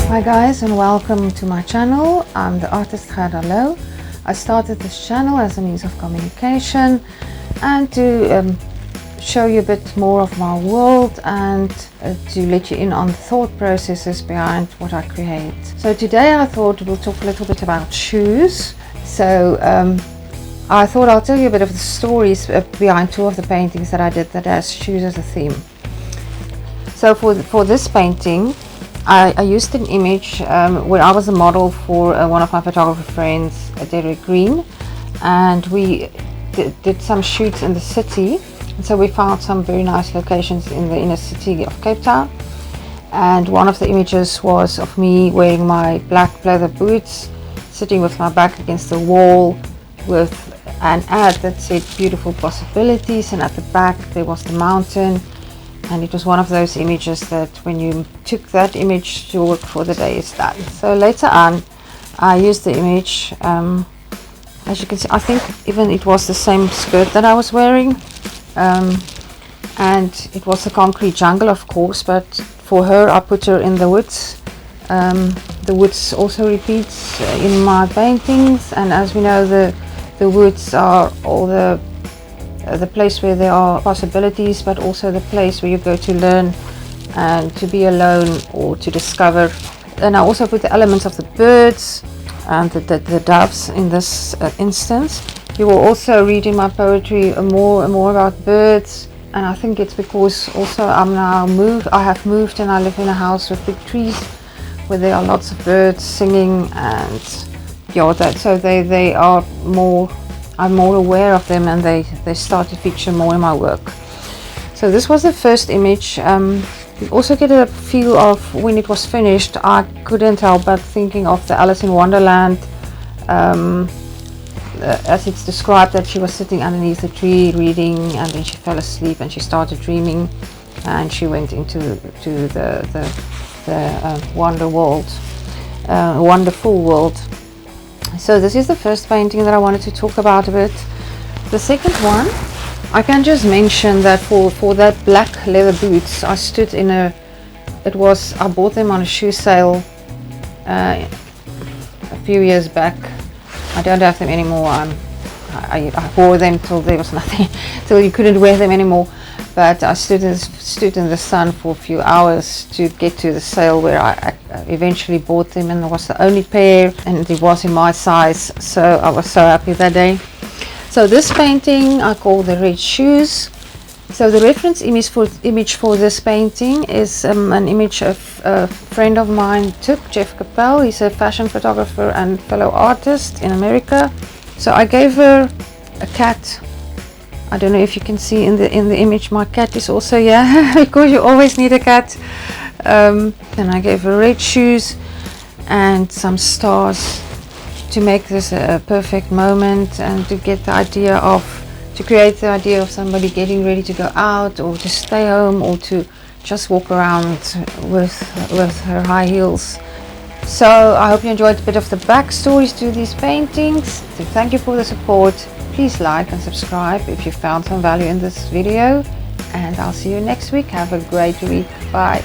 Hi guys, and welcome to my channel. I'm the artist Gerda Louw. I started this channel as a means of communication and to show you a bit more of my world and to let you in on the thought processes behind what I create. So today I thought we'll talk a little bit about shoes. So I thought I'll tell you a bit of the stories behind two of the paintings that I did that has shoes as a theme. So for this painting I used an image where I was a model for one of my photographer friends, Gerda Louw, and we did some shoots in the city. And so we found some very nice locations in the inner city of Cape Town, and one of the images was of me wearing my black leather boots, sitting with my back against the wall with an ad that said beautiful possibilities, and at the back there was the mountain. And it was one of those images that when you took that image to work for the day, it's done. So later on I used the image, as you can see, I think even it was the same skirt that I was wearing, and it was a concrete jungle, of course, but for her I put her in the woods. The woods also repeats in my paintings, and as we know, the woods are all the place where there are possibilities, but also the place where you go to learn and to be alone or to discover. And I also put the elements of the birds and the doves in this instance. You will also read in my poetry more and more about birds, and I think it's because also I have moved and I live in a house with big trees where there are lots of birds singing, and so they are more, I'm more aware of them, and they start to feature more in my work. So this was the first image. You also get a feel of when it was finished. I couldn't help but thinking of the Alice in Wonderland, as it's described, that she was sitting underneath a tree reading, and then she fell asleep and she started dreaming, and she went into the wonderful world. So this is the first painting that I wanted to talk about a bit. The second one, I can just mention that for that black leather boots, I stood in I bought them on a shoe sale a few years back. I don't have them anymore. I wore them till there was nothing, till you couldn't wear them anymore. But I stood in the sun for a few hours to get to the sale where I eventually bought them, and it was the only pair, and it was in my size, so I was so happy that day. So this painting I call the Red Shoes. So the reference image for this painting is an image a friend of mine took, Jeff Capel. He's a fashion photographer and fellow artist in America. So I gave her a cat. I don't know if you can see in the image, my cat is also here because you always need a cat. And I gave her red shoes and some stars to make this a perfect moment, and to create the idea of somebody getting ready to go out, or to stay home, or to just walk around with her high heels. So I hope you enjoyed a bit of the backstories to these paintings. So thank you for the support. Please like and subscribe if you found some value in this video, and I'll see you next week. Have a great week. Bye.